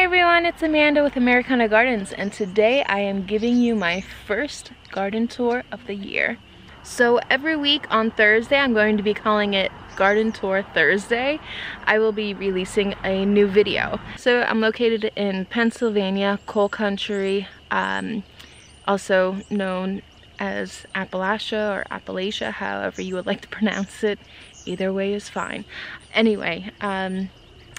everyone, it's Amanda with Americana Gardens, and today I am giving you my first garden tour of the year. So every week on Thursday, I'm going to be calling it Garden Tour Thursday. I will be releasing a new video. So I'm located in Pennsylvania, coal country, also known as Appalachia or Appalachia, however you would like to pronounce it. Either way is fine. Anyway,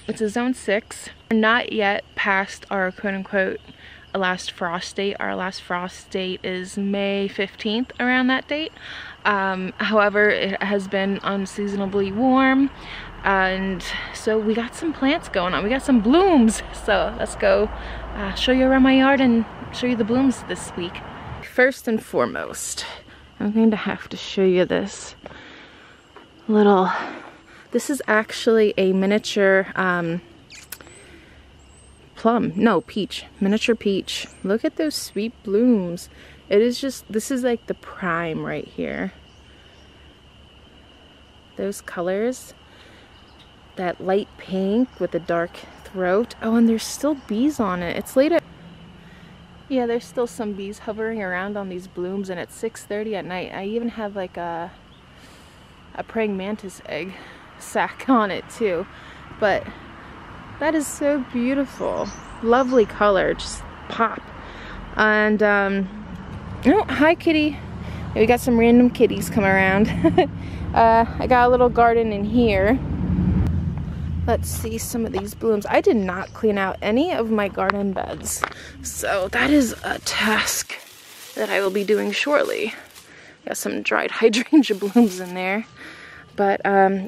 it's a zone 6. We're not yet past our quote-unquote last frost date. Our last frost date is May 15th, around that date. However, it has been unseasonably warm, and so we got some plants going on. We got some blooms. So let's go show you around my yard and show you the blooms this week. First and foremost, I'm going to have to show you this little... This is actually a miniature plum, no, peach, miniature peach. Look at those sweet blooms. It is just, this is like the prime right here. Those colors, that light pink with the dark throat. Oh, and there's still bees on it. It's late at, yeah, there's still some bees hovering around on these blooms, and it's 6:30 at night. I even have like a praying mantis egg sack on it too. But that is so beautiful. Lovely color, just pop. And oh, hi kitty. We got some random kitties come around. I got a little garden in here. Let's see some of these blooms. I did not clean out any of my garden beds, so that is a task that I will be doing shortly. Got some dried hydrangea blooms in there. But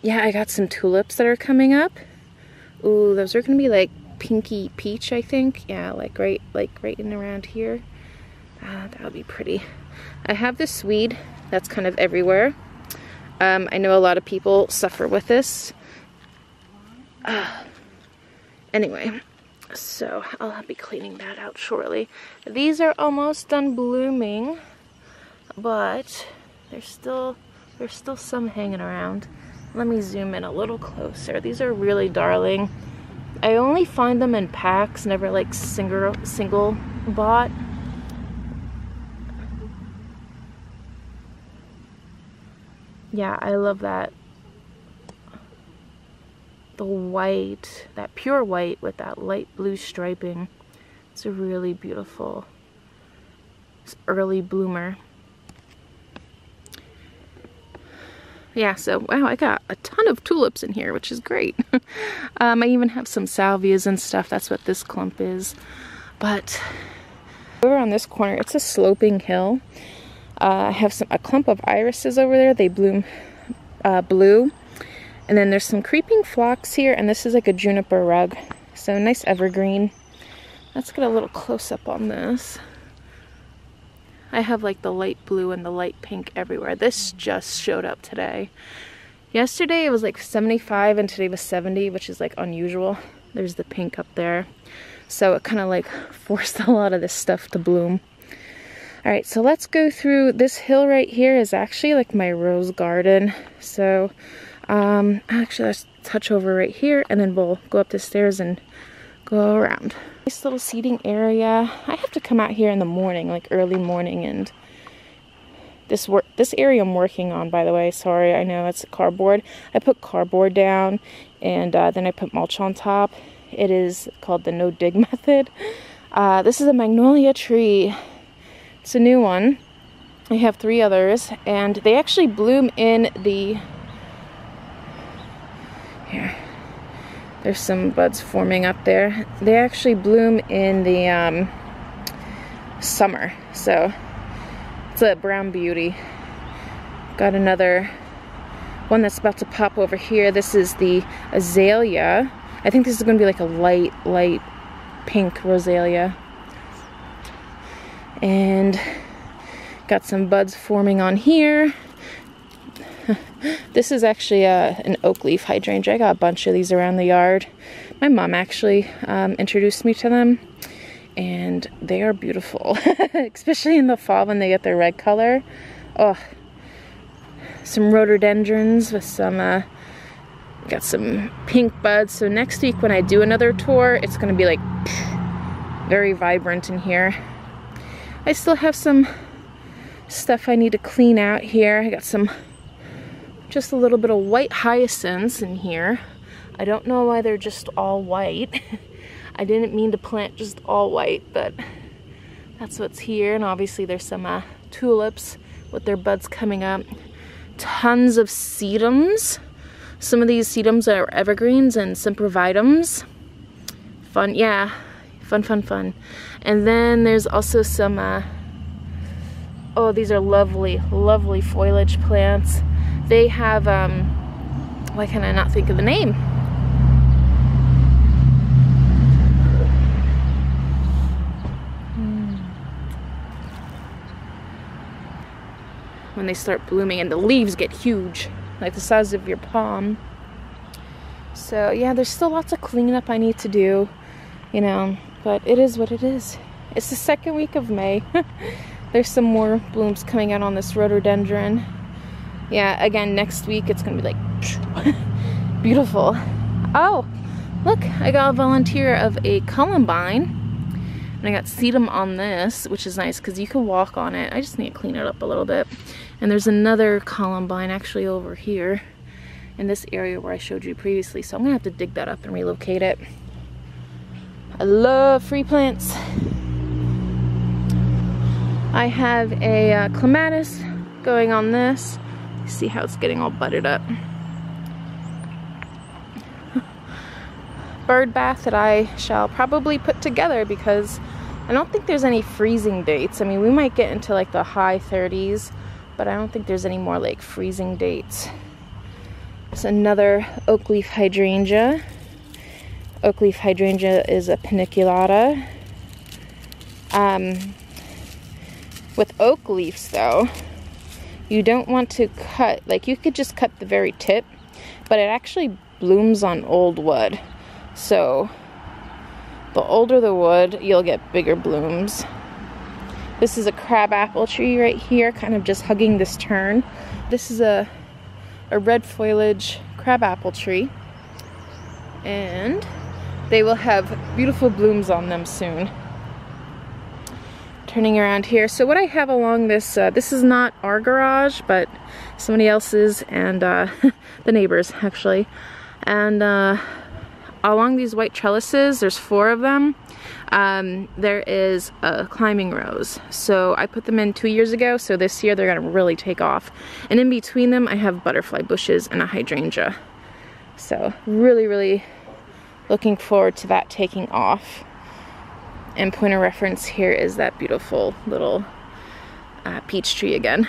yeah, I got some tulips that are coming up. Ooh, those are gonna be like pinky peach, I think. Yeah, like right in around here. That would be pretty. I have this swede that's kind of everywhere. I know a lot of people suffer with this. Anyway, so I'll be cleaning that out shortly. These are almost done blooming, but there's still some hanging around. Let me zoom in a little closer. These are really darling. I only find them in packs, never like single bought. Yeah, I love that. The white, that pure white with that light blue striping. It's a really beautiful early bloomer. Yeah, so wow, I got a ton of tulips in here, which is great. I even have some salvias and stuff. That's what this clump is. But over on this corner, it's a sloping hill. I have a clump of irises over there. They bloom blue. And then there's some creeping phlox here, and this is like a juniper rug. So nice evergreen. Let's get a little close up on this. I have like the light blue and the light pink everywhere. This just showed up today. Yesterday it was like 75 and today was 70, which is like unusual. There's the pink up there. So it kind of like forced a lot of this stuff to bloom. All right, so let's go through. This hill right here is actually like my rose garden. So actually let's touch over right here and then we'll go up the stairs and go around. Nice little seating area. I have to come out here in the morning, like early morning, and this area I'm working on, by the way, sorry, I know it's cardboard. I put cardboard down and then I put mulch on top. It is called the no dig method. This is a magnolia tree. It's a new one. I have 3 others, and they actually bloom in the... Here. There's some buds forming up there. They actually bloom in the summer, so it's a brown beauty. Got another one that's about to pop over here. This is the azalea. I think this is going to be like a light pink rosalia. And got some buds forming on here. This is actually an oak leaf hydrangea. I got a bunch of these around the yard. My mom actually introduced me to them, and they are beautiful, especially in the fall when they get their red color. Oh, some rhododendrons with some got some pink buds. So next week when I do another tour, it's gonna be like very vibrant in here. I still have some stuff I need to clean out here. I got just a little bit of white hyacinths in here. I don't know why they're just all white. I didn't mean to plant just all white, but that's what's here. And obviously there's some tulips with their buds coming up. Tons of sedums. Some of these sedums are evergreens and sempervitums. Fun, yeah, fun. And then there's also some, oh, these are lovely foliage plants. They have, why can I not think of the name? When they start blooming and the leaves get huge, like the size of your palm. So yeah, there's still lots of cleanup I need to do, you know, but it is what it is. It's the second week of May. There's some more blooms coming out on this rhododendron. Yeah, again, next week it's gonna be like beautiful. Oh, look, I got a volunteer of a columbine. And I got sedum on this, which is nice because you can walk on it. I just need to clean it up a little bit. And there's another columbine actually over here in this area where I showed you previously. So I'm gonna have to dig that up and relocate it. I love free plants. I have a clematis going on this. See how it's getting all budded up. Bird bath that I shall probably put together because I don't think there's any freezing dates. I mean, we might get into like the high 30s, but I don't think there's any more like freezing dates. It's another oak leaf hydrangea. Oak leaf hydrangea is a paniculata. With oak leaves though, you don't want to cut, like you could just cut the very tip, but it actually blooms on old wood. So the older the wood, you'll get bigger blooms. This is a crabapple tree right here, kind of just hugging this turn. This is a red foliage crabapple tree, and they will have beautiful blooms on them soon. Turning around here, so what I have along this, this is not our garage, but somebody else's, and the neighbors actually, and along these white trellises, there's 4 of them. There is a climbing rose. So I put them in 2 years ago, so this year they're gonna really take off. And in between them, I have butterfly bushes and a hydrangea. So really looking forward to that taking off. And point of reference here is that beautiful little peach tree again.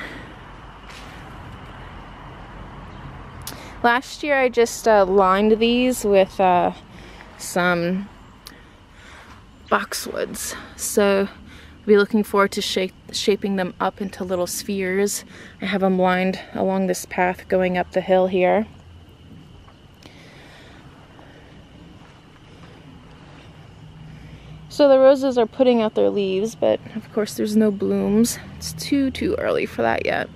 Last year I just lined these with some boxwoods, so I'll be looking forward to shaping them up into little spheres. I have them lined along this path going up the hill here. So the roses are putting out their leaves, but of course there's no blooms. It's too early for that yet.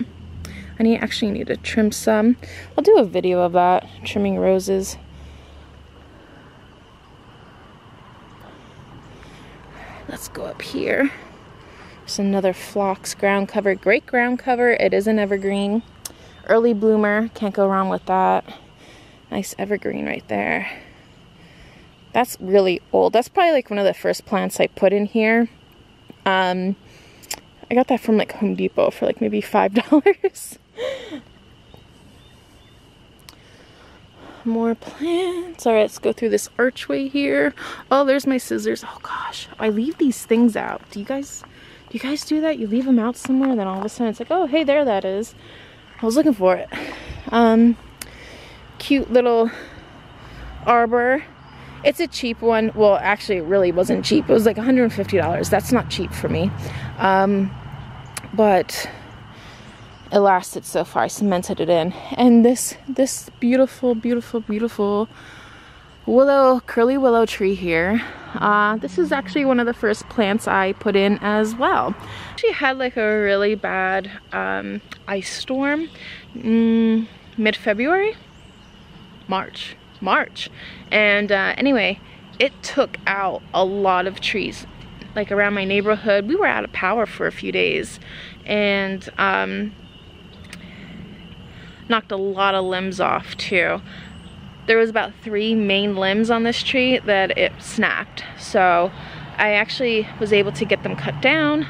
I actually need to trim some. I'll do a video of that, trimming roses. Let's go up here. There's another phlox ground cover, great ground cover. It is an evergreen. Early bloomer, can't go wrong with that. Nice evergreen right there. That's really old. That's probably like one of the first plants I put in here. I got that from like Home Depot for like maybe $5. More plants. All right, let's go through this archway here. Oh, there's my scissors. Oh gosh, I leave these things out. Do you guys do that? You leave them out somewhere and then all of a sudden it's like, oh, hey, there that is. I was looking for it. Cute little arbor. It's a cheap one. Well, actually, it really wasn't cheap. It was like $150. That's not cheap for me. But it lasted so far. I cemented it in. And this beautiful curly willow tree here. This is actually one of the first plants I put in as well. She had like a really bad ice storm mid-February? March. And anyway, it took out a lot of trees. like around my neighborhood, we were out of power for a few days, and knocked a lot of limbs off too. There was about 3 main limbs on this tree that it snapped, so I actually was able to get them cut down.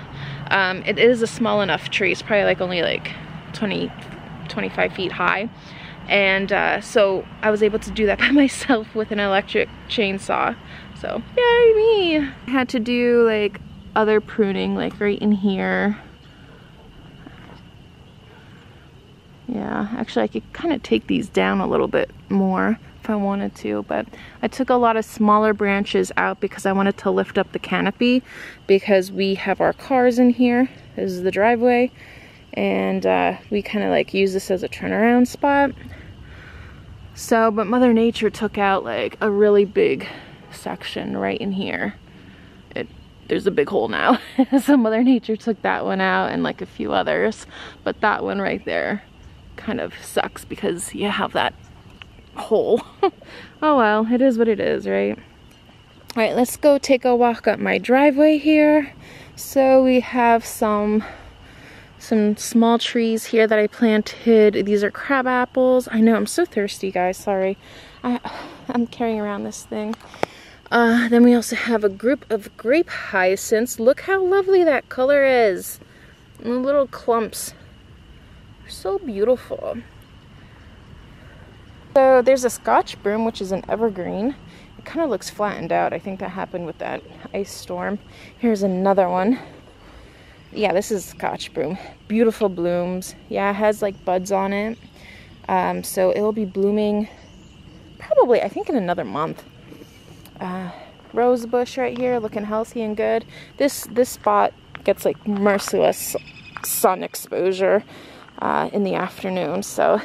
It is a small enough tree. It's probably like only like 25 feet high, and so I was able to do that by myself with an electric chainsaw. So yay me! I had to do like other pruning, like right in here. Yeah, actually I could kind of take these down a little bit more if I wanted to, but I took a lot of smaller branches out because I wanted to lift up the canopy, because we have our cars in here. This is the driveway, and we kind of like use this as a turnaround spot. So, but Mother Nature took out like a really big section right in here. There's a big hole now. So Mother Nature took that one out and like a few others, but that one right there kind of sucks because you have that hole. Oh well, it is what it is, right? All right, let's go take a walk up my driveway here. So we have some small trees here that I planted. These are crab apples. I know, I'm so thirsty, guys, sorry. I'm carrying around this thing. Then we also have a group of grape hyacinths. Look how lovely that color is. And the little clumps. So beautiful. So there's a Scotch broom, which is an evergreen. It kind of looks flattened out. I think that happened with that ice storm. Here's another one. Yeah, this is Scotch broom. Beautiful blooms. Yeah, it has like buds on it. So it will be blooming probably, I think, in another month. Rose bush right here, looking healthy and good. This spot gets like merciless sun exposure in the afternoon, so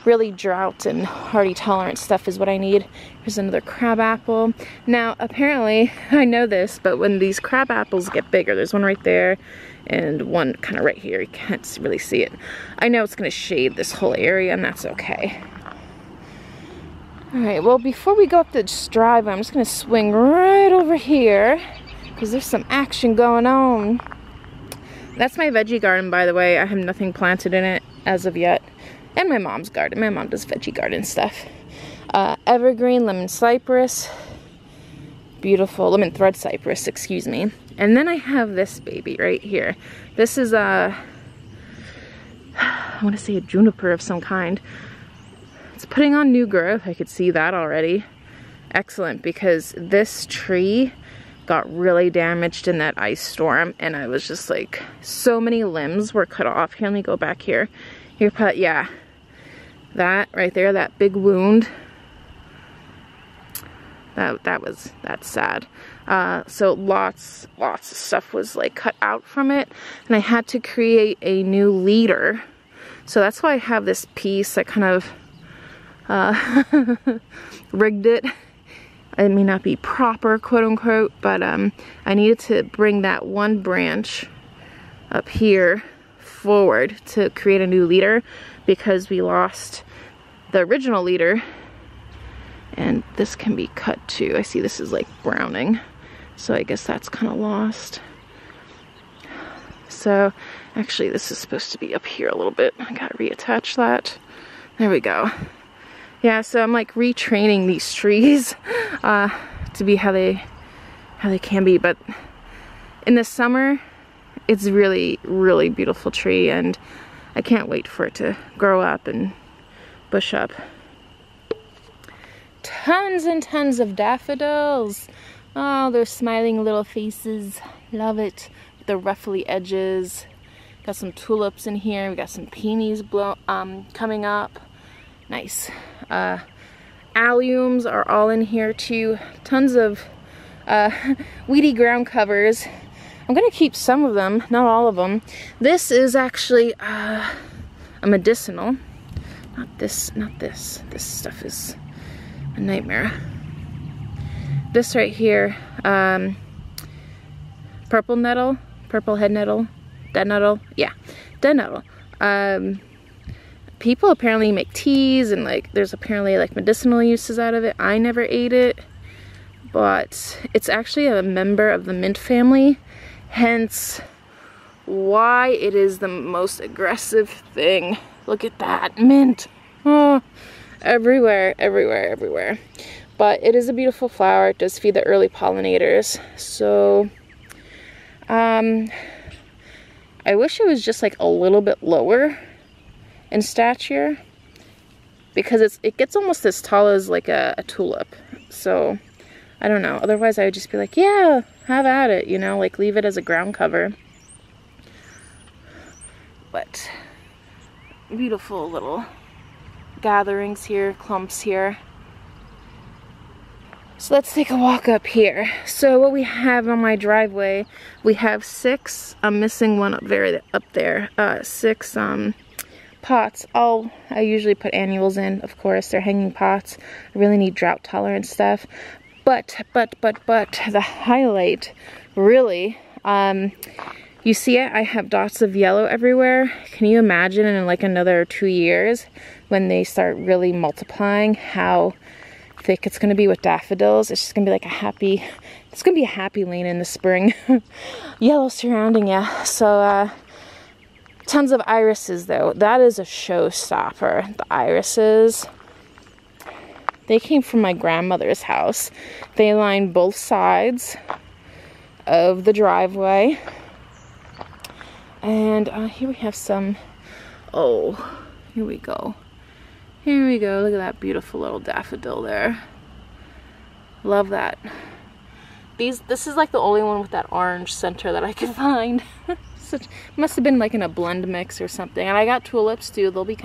really drought and hardy tolerant stuff is what I need. Here's another crab apple. Now apparently, I know this, but when these crab apples get bigger, there's one right there and one kind of right here, you can't really see it. I know it's going to shade this whole area, and that's okay. Alright, well, before we go up this driveway, I'm just going to swing right over here because there's some action going on. That's my veggie garden, by the way. I have nothing planted in it as of yet. And my mom's garden. My mom does veggie garden stuff. Evergreen, lemon cypress. Beautiful, lemon thread cypress, excuse me. And then I have this baby right here. This is I want to say a juniper of some kind. It's putting on new growth. I could see that already. Excellent, because this tree got really damaged in that ice storm, and I was just like, so many limbs were cut off. Here, let me go back here. Here, yeah, that right there, that big wound. That's sad. So lots of stuff was like cut out from it, and I had to create a new leader. So that's why I have this piece that kind of rigged it. It may not be proper, quote unquote, but I needed to bring that one branch up here forward to create a new leader because we lost the original leader. And this can be cut too. I see this is like browning, so I guess that's kind of lost. So actually this is supposed to be up here a little bit. I gotta reattach that. There we go. Yeah, so I'm like retraining these trees to be how they can be. But in the summer, it's really, really beautiful tree, and I can't wait for it to grow up and bush up. Tons and tons of daffodils. Oh, they're smiling little faces. Love it. The ruffly edges. Got some tulips in here. We got some peonies coming up. Nice. Alliums are all in here too. Tons of weedy ground covers. I'm gonna keep some of them, not all of them. This is actually a medicinal. Not this. This stuff is a nightmare. This right here, purple nettle, purple head nettle, dead nettle, yeah, dead nettle. People apparently make teas, and like there's apparently like medicinal uses out of it. I never ate it, but it's actually a member of the mint family, hence why it is the most aggressive thing. Look at that, mint. Oh, everywhere, everywhere, everywhere. But it is a beautiful flower. It does feed the early pollinators. So, I wish it was just like a little bit lower in stature, because it gets almost as tall as like a tulip. So, I don't know. Otherwise, I would just be like, yeah, have at it, you know, like leave it as a ground cover. But beautiful little gatherings here, clumps here. So let's take a walk up here. So what we have on my driveway, we have 6, I'm missing one up there, 6 pots. I usually put annuals in, of course, they're hanging pots. I really need drought tolerant stuff. But the highlight, really, you see it, I have dots of yellow everywhere. Can you imagine in like another 2 years when they start really multiplying how thick it's going to be with daffodils? It's just going to be like it's going to be a happy lane in the spring. Yellow surrounding you. So, tons of irises though. That is a showstopper. The irises, they came from my grandmother's house. They lined both sides of the driveway. And here we have some, oh, here we go. Here we go, look at that beautiful little daffodil there. Love that. This is like the only one with that orange center that I could find. Must have been like in a blend mix or something. And I got tulips too, they'll be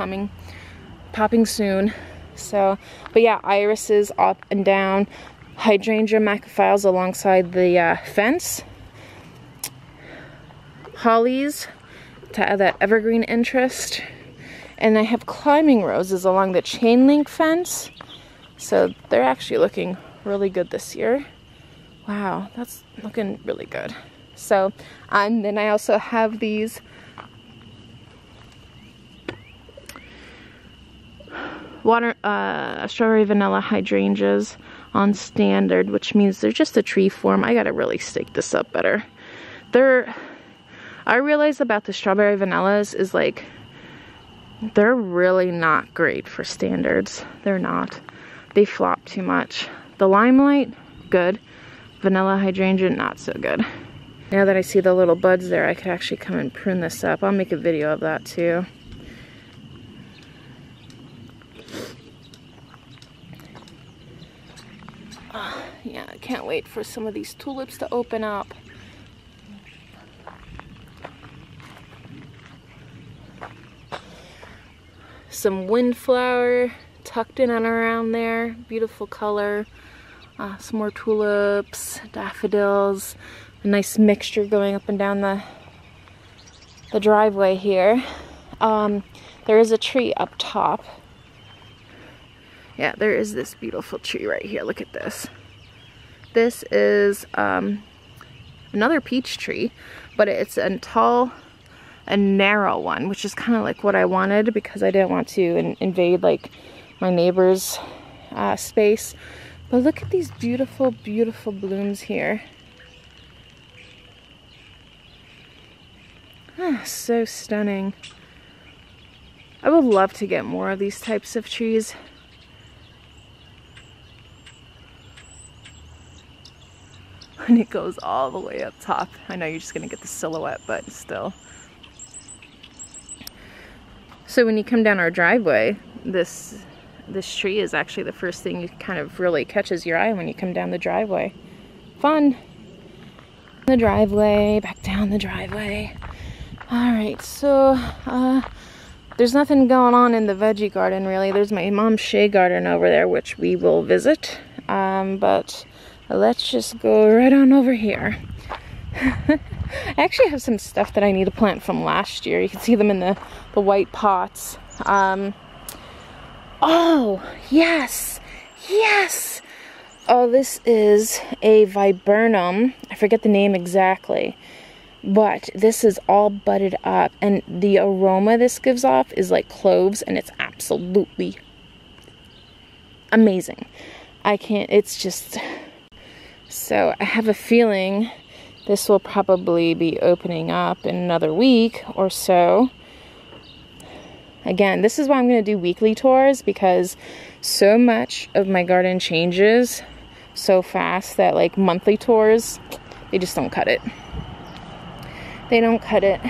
popping soon. So, but yeah, irises up and down, hydrangea macrophyles alongside the fence. Hollies to add that evergreen interest. And I have climbing roses along the chain link fence. So they're actually looking really good this year. Wow, that's looking really good. So, and then I also have these strawberry vanilla hydrangeas on standard, which means they're just a tree form. I gotta really stake this up better. I realize about the strawberry vanillas is like, they're really not great for standards. They're not. They flop too much. The limelight, good. Vanilla hydrangea, not so good. Now that I see the little buds there, I could actually come and prune this up. I'll make a video of that too. Yeah, I can't wait for some of these tulips to open up. Some windflower tucked in and around there. Beautiful color. Some more tulips, daffodils. A nice mixture going up and down the driveway here. There is a tree up top. Yeah, there is this beautiful tree right here. Look at this. This is another peach tree, but it's a tall and narrow one, which is kind of like what I wanted because I didn't want to invade like my neighbor's space. But look at these beautiful, beautiful blooms here. So stunning. I would love to get more of these types of trees. And it goes all the way up top. I know you're just gonna get the silhouette, but still. So when you come down our driveway, this tree is actually the first thing you kind of really catches your eye when you come down the driveway. Fun. The driveway, back down the driveway. Alright, so there's nothing going on in the veggie garden really. There's my mom's shea garden over there, which we will visit. But let's just go right on over here. I actually have some stuff that I need to plant from last year. You can see them in the white pots. Oh, yes! Yes! Oh, this is a viburnum. I forget the name exactly. But this is all budded up. And the aroma this gives off is like cloves. And it's absolutely amazing. I can't, it's just... So I have a feeling this will probably be opening up in another week or so. Again, this is why I'm going to do weekly tours, because so much of my garden changes so fast that like monthly tours, they just don't cut it. They don't cut it.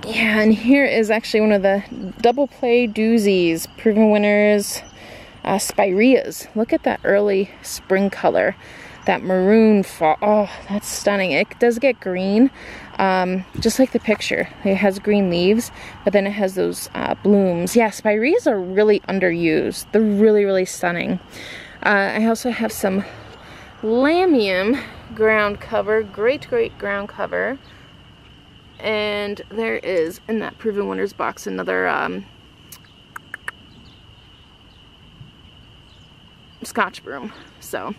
Yeah, and here is actually one of the double play doozies, proven winners, spireas. Look at that early spring color, that maroon fall. Oh, that's stunning. It does get green, just like the picture. It has green leaves, but then it has those blooms. Yeah, spireas are really underused. They're really, really stunning. I also have some lamium ground cover, great ground cover. And there is, in that Proven Winners box, another Scotch broom. So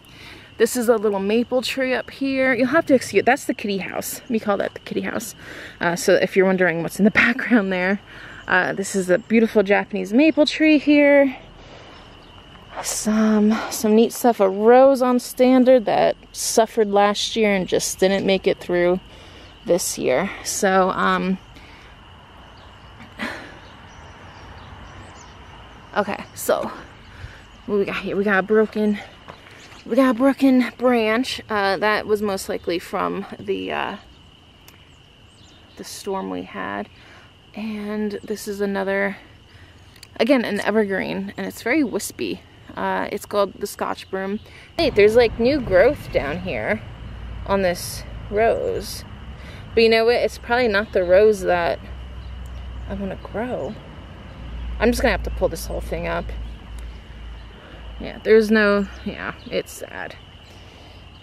this is a little maple tree up here. You'll have to excuse, that's the kitty house. We call that the kitty house. So if you're wondering what's in the background there, this is a beautiful Japanese maple tree here. Some neat stuff. A rose on standard that suffered last year and just didn't make it through this year. So okay, so what we got here? We got a broken branch. That was most likely from the storm we had. And this is another, again, an evergreen, and it's very wispy. It's called the Scotch broom. Hey, there's like new growth down here on this rose. But you know what? It's probably not the rose that I want to grow. I'm just going to have to pull this whole thing up. Yeah, there's no... Yeah, it's sad.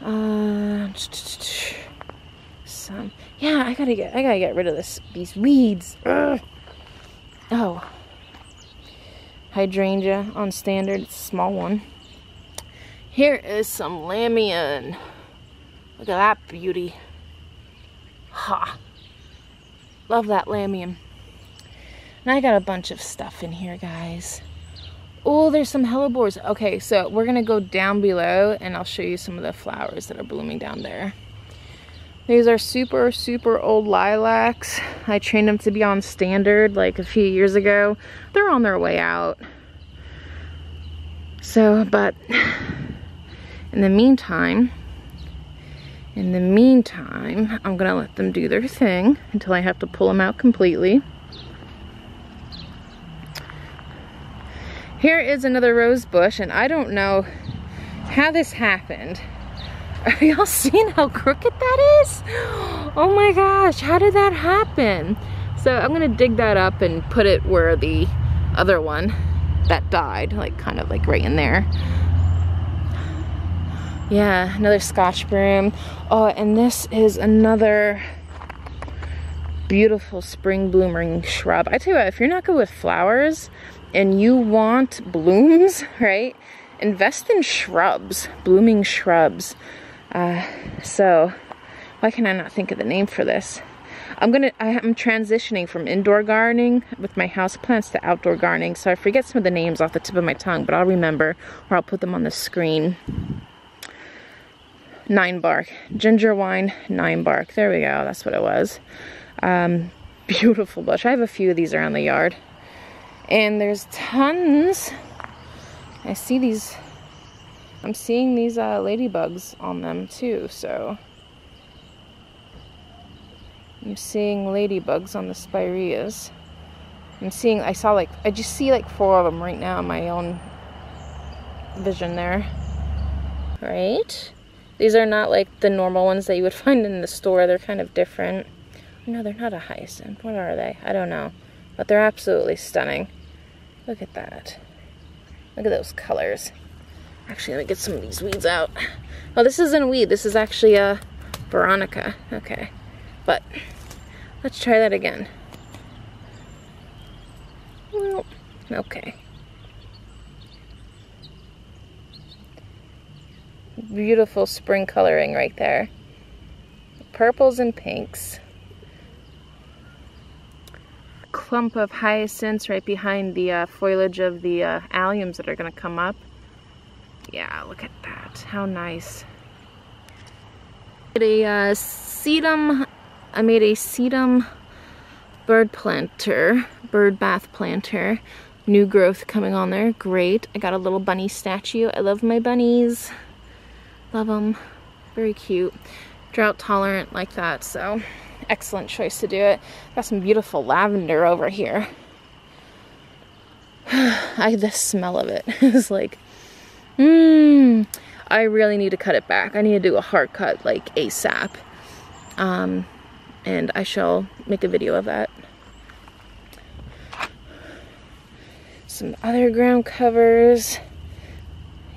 Yeah, I gotta get rid of these weeds. Ugh. Oh. Hydrangea on standard. It's a small one. Here is some lamian. Look at that beauty. Ha! Love that lamium. And I got a bunch of stuff in here, guys. Oh, there's some hellebores. Okay, so we're gonna go down below and I'll show you some of the flowers that are blooming down there. These are super old lilacs. I trained them to be on standard like a few years ago. They're on their way out. So, but in the meantime, I'm gonna let them do their thing until I have to pull them out completely. Here is another rose bush, and I don't know how this happened. Are y'all seeing how crooked that is? Oh my gosh, how did that happen? So I'm gonna dig that up and put it where the other one that died, like kind of like right in there. Yeah, another Scotch broom. Oh, and this is another beautiful spring blooming shrub. I tell you what, if you're not good with flowers and you want blooms, right? Invest in shrubs, blooming shrubs. So why can I not think of the name for this? I'm transitioning from indoor gardening with my houseplants to outdoor gardening, so I forget some of the names off the tip of my tongue, but I'll remember, or I'll put them on the screen. 9-bark, ginger wine 9-bark. There we go. That's what it was. Beautiful bush. I have a few of these around the yard. And there's tons. I see these. I'm seeing these ladybugs on them too, so. I'm seeing ladybugs on the spireas. I just see like 4 of them right now in my own vision there. Right? These are not like the normal ones that you would find in the store. They're kind of different. No, they're not a hyacinth. What are they? I don't know. But they're absolutely stunning. Look at that. Look at those colors. Actually, let me get some of these weeds out. Oh, this isn't a weed. This is actually a Veronica. Okay. But let's try that again. Well, okay. Beautiful spring coloring right there. Purples and pinks. Clump of hyacinths right behind the foliage of the alliums that are going to come up. Yeah, look at that. How nice. I made a sedum bird bath planter. New growth coming on there. Great. I got a little bunny statue. I love my bunnies. Love them. Very cute. Drought tolerant like that, so excellent choice to do it. Got some beautiful lavender over here. The smell of it is like, I really need to cut it back. I need to do a hard cut like ASAP. And I shall make a video of that. Some other ground covers.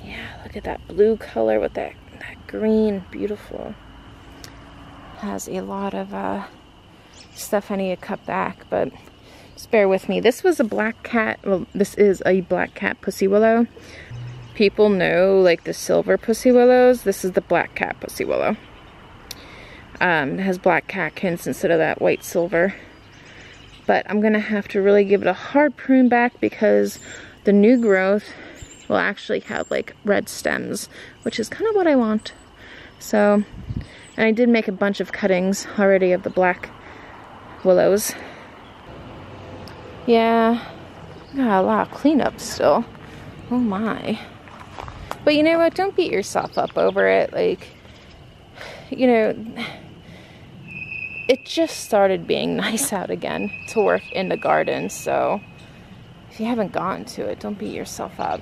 Yeah, look at that blue color with that green. Beautiful. Has a lot of stuff I need to cut back, but just bear with me. This was a black cat. Well, this is a black cat pussy willow. People know like the silver pussy willows. This is the black cat pussy willow. It has black catkins instead of that white silver. But I'm gonna have to really give it a hard prune back because the new growth will actually have like red stems, which is kind of what I want. So, and I did make a bunch of cuttings already of the black willows. Yeah, got a lot of cleanup still. Oh my. But you know what? Don't beat yourself up over it. Like, you know, it just started being nice out again to work in the garden. So if you haven't gotten to it, don't beat yourself up.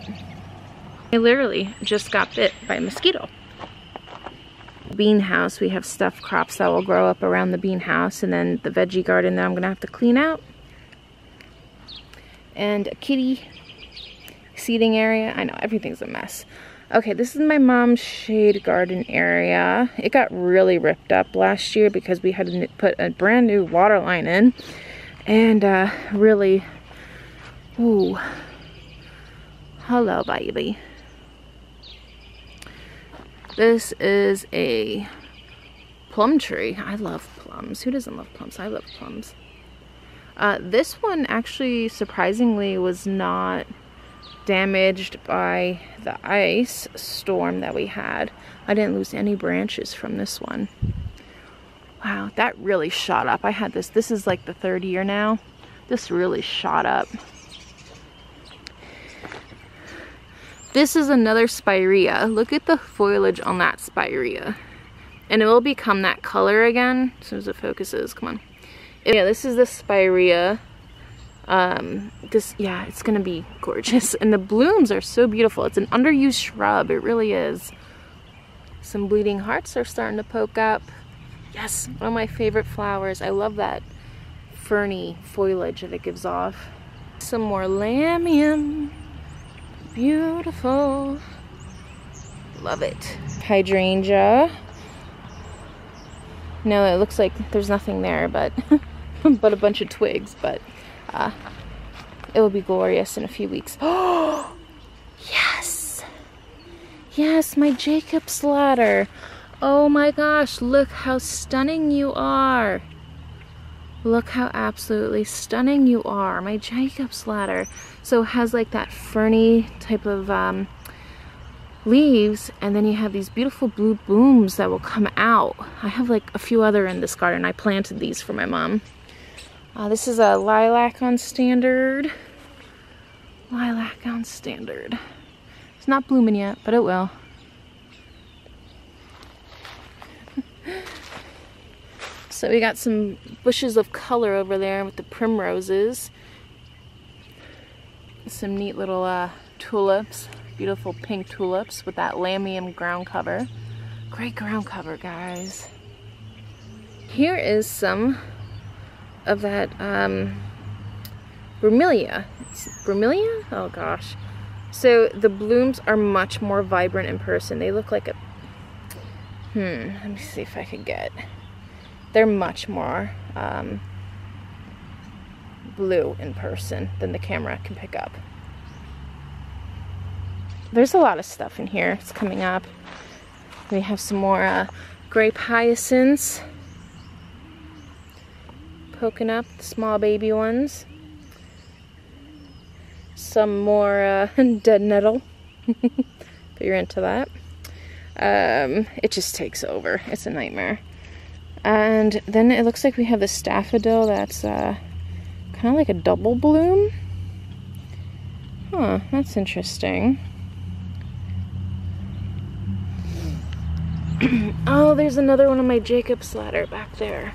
I literally just got bit by a mosquito. Bean house, we have stuffed crops that will grow up around the bean house, and then the veggie garden that I'm gonna have to clean out. And a kitty seating area. I know, everything's a mess. Okay, this is my mom's shade garden area. It got really ripped up last year because we had to put a brand new water line in. And really, ooh, hello baby. This is a plum tree. I love plums. Who doesn't love plums? I love plums. This one actually surprisingly was not damaged by the ice storm that we had. I didn't lose any branches from this one. Wow, that really shot up. I had this is like the third year now. This really shot up. This is another spirea. Look at the foliage on that spirea. And it will become that color again as soon as it focuses. Come on. Yeah, this is the spirea. Yeah, it's gonna be gorgeous. And the blooms are so beautiful. It's an underused shrub. It really is. Some bleeding hearts are starting to poke up. Yes, one of my favorite flowers. I love that ferny foliage that it gives off. Some more lamium. Beautiful. Love it. Hydrangea. No, it looks like there's nothing there, but but a bunch of twigs, but it will be glorious in a few weeks. Oh, yes. Yes, my Jacob's ladder. Oh my gosh, look how stunning you are. Look how absolutely stunning you are. My Jacob's ladder. So it has like that ferny type of leaves, and then you have these beautiful blue blooms that will come out. I have like a few other in this garden. I planted these for my mom. This is a lilac on standard. Lilac on standard. It's not blooming yet, but it will. So we got some bushes of color over there with the primroses. Some neat little tulips. Beautiful pink tulips with that lamium ground cover. Great ground cover, guys. Here is some of that bromeliad. Bromeliad? Oh gosh. So the blooms are much more vibrant in person. They look like a... let me see if I could get... They're much more blue in person than the camera can pick up. There's a lot of stuff in here. It's coming up. We have some more grape hyacinths poking up, the small baby ones. Some more dead nettle. you're into that. It just takes over. It's a nightmare. And then it looks like we have this daffodil that's kind of like a double bloom. Huh, that's interesting. Oh, there's another one on my Jacob's ladder back there.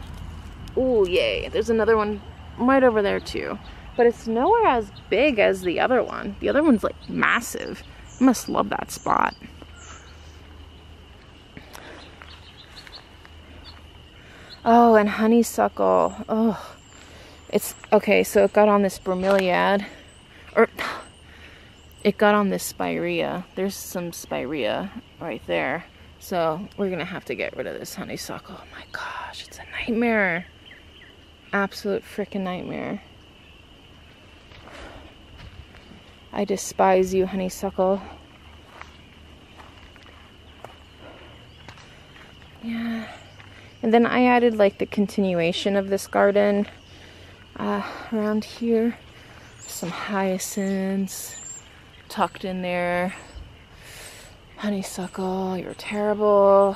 Ooh, yay. There's another one right over there too. But it's nowhere as big as the other one. The other one's like massive. I must love that spot. Oh, and honeysuckle. Oh, it's okay. So it got on this bromeliad, or it got on this spirea. There's some spirea right there. So we're gonna have to get rid of this honeysuckle. Oh my gosh, it's a nightmare. Absolute freaking nightmare. I despise you, honeysuckle. Yeah. And then I added like the continuation of this garden around here. Some hyacinths tucked in there. Honeysuckle, you're terrible.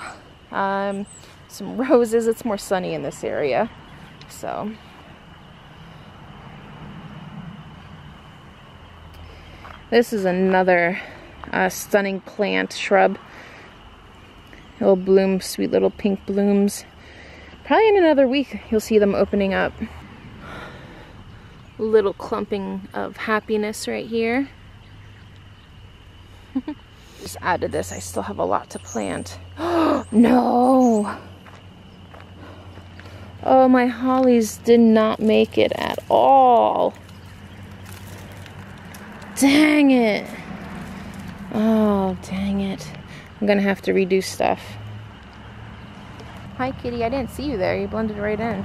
Some roses. It's more sunny in this area. So. This is another stunning plant, shrub. It'll bloom, sweet little pink blooms. Probably in another week, you'll see them opening up. Little clumping of happiness right here. Just added this. I still have a lot to plant. No! Oh, my hollies did not make it at all. Dang it. Oh, dang it. I'm gonna have to redo stuff. Hi, kitty. I didn't see you there. You blended right in.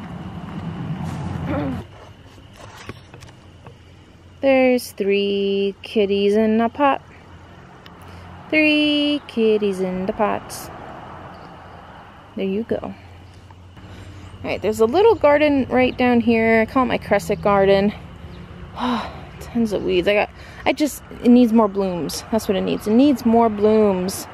There's 3 kitties in a pot. 3 kitties in the pots. There you go. Alright, there's a little garden right down here. I call it my crescent garden. Oh, tons of weeds. it needs more blooms. That's what it needs. It needs more blooms.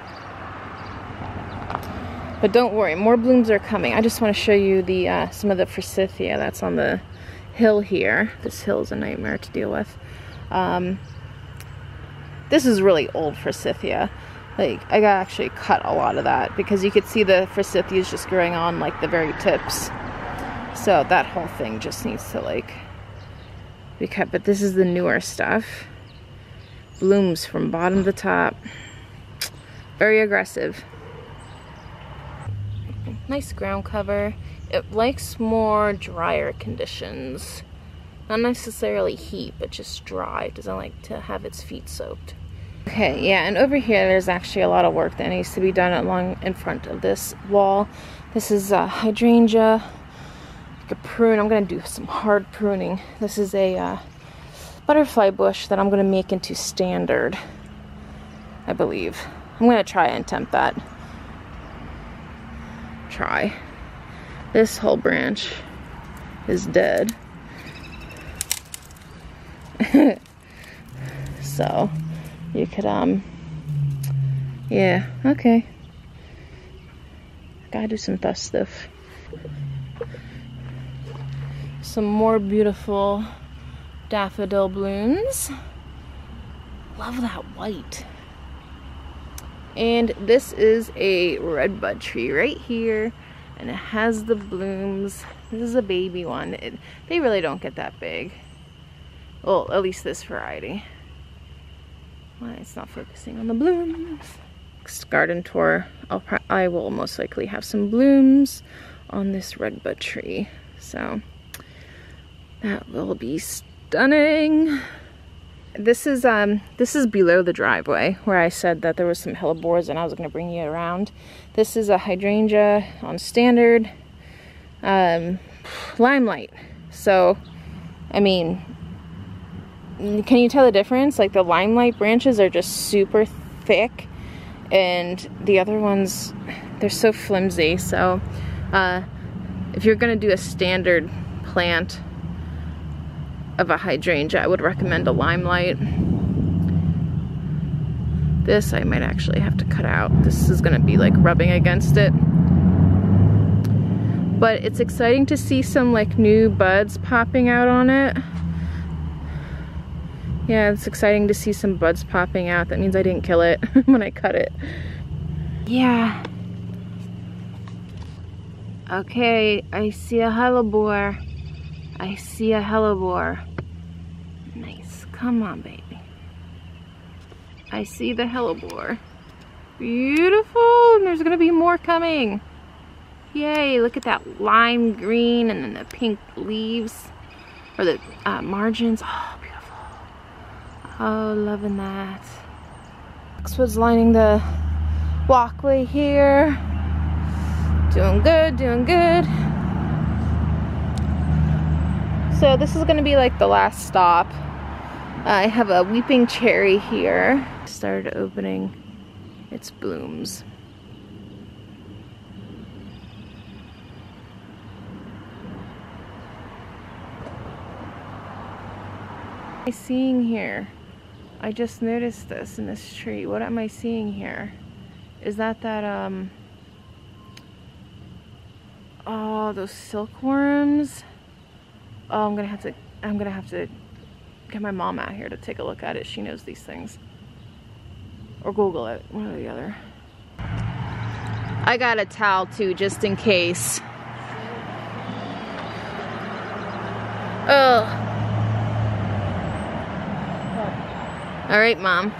But don't worry, more blooms are coming. I just want to show you the some of the forsythia that's on the hill here. This hill is a nightmare to deal with. This is really old forsythia. Like, I gotta actually cut a lot of that because you could see the forsythias just growing on like the very tips. So that whole thing just needs to like be cut. But this is the newer stuff. Blooms from bottom to top. Very aggressive. Nice ground cover. It likes more drier conditions. Not necessarily heat, but just dry. It doesn't like to have its feet soaked. Okay, yeah, and over here there's actually a lot of work that needs to be done along in front of this wall. This is a hydrangea, like a prune. I'm gonna do some hard pruning. This is a butterfly bush that I'm gonna make into standard, I believe. I'm gonna try and attempt that. Try. This whole branch is dead. So you could yeah, okay, gotta do some tough stuff. Some more beautiful daffodil blooms. Love that white. And this is a redbud tree right here, and it has the blooms. This is a baby one. They really don't get that big. Well, at least this variety. Why it's not focusing on the blooms. Next garden tour, I will most likely have some blooms on this redbud tree. So that will be stunning. This is below the driveway where I said that there was some hellebores and I was going to bring you around. This is a hydrangea on standard, limelight. So, I mean, can you tell the difference? Like the limelight branches are just super thick, and the other ones, they're so flimsy. So, if you're going to do a standard plant of a hydrangea, I would recommend a limelight. This I might actually have to cut out. This is gonna be like rubbing against it. But it's exciting to see some like new buds popping out on it. Yeah, it's exciting to see some buds popping out. That means I didn't kill it when I cut it. Yeah. Okay, I see a hellebore. I see a hellebore. Nice. Come on, baby. I see the hellebore. Beautiful. And there's gonna be more coming. Yay, look at that lime green and then the pink leaves. Or the margins. Oh, beautiful. Oh, loving that. Foxwood's lining the walkway here. Doing good, doing good. So this is gonna be like the last stop. I have a weeping cherry here. Started opening its blooms. What am I seeing here? I just noticed this in this tree. What am I seeing here? Is that oh, those silkworms? Oh, I'm gonna have to get my mom out here to take a look at it. She knows these things. Or Google it, one or the other. I got a towel too, just in case. Oh. All right, Mom.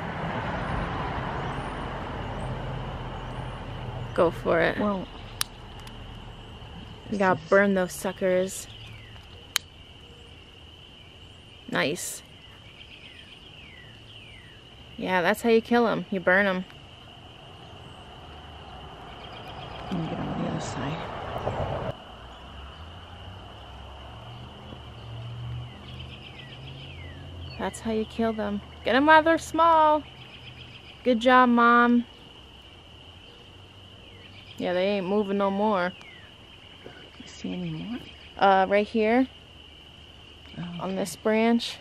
Go for it. Well, you gotta burn those suckers. Nice. Yeah, that's how you kill them. You burn them. Let me get on the other side. That's how you kill them. Get them while they're small. Good job, Mom. Yeah, they ain't moving no more. You see any more? Right here. Oh, okay. On this branch.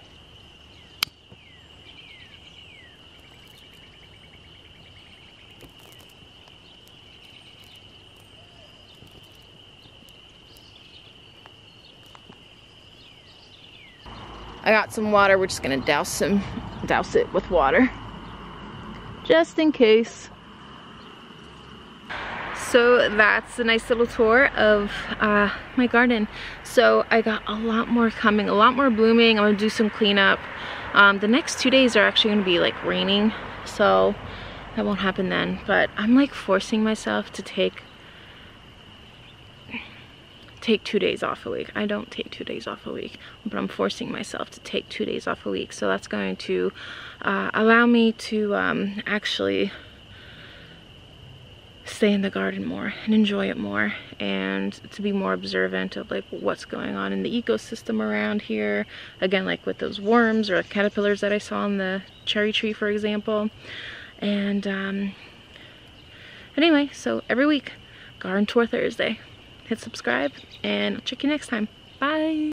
I got some water. We're just gonna douse it with water, just in case. So that's a nice little tour of my garden. So I got a lot more coming, a lot more blooming. I'm gonna do some cleanup. The next 2 days are actually gonna be like raining, so that won't happen then. But I'm like forcing myself to take 2 days off a week. I don't take 2 days off a week, but I'm forcing myself to take 2 days off a week. So that's going to allow me to actually stay in the garden more and enjoy it more, and to be more observant of like what's going on in the ecosystem around here. Again, like with those worms or caterpillars that I saw on the cherry tree, for example. And anyway, so every week, Garden Tour Thursday. Hit subscribe, and I'll check you next time. Bye!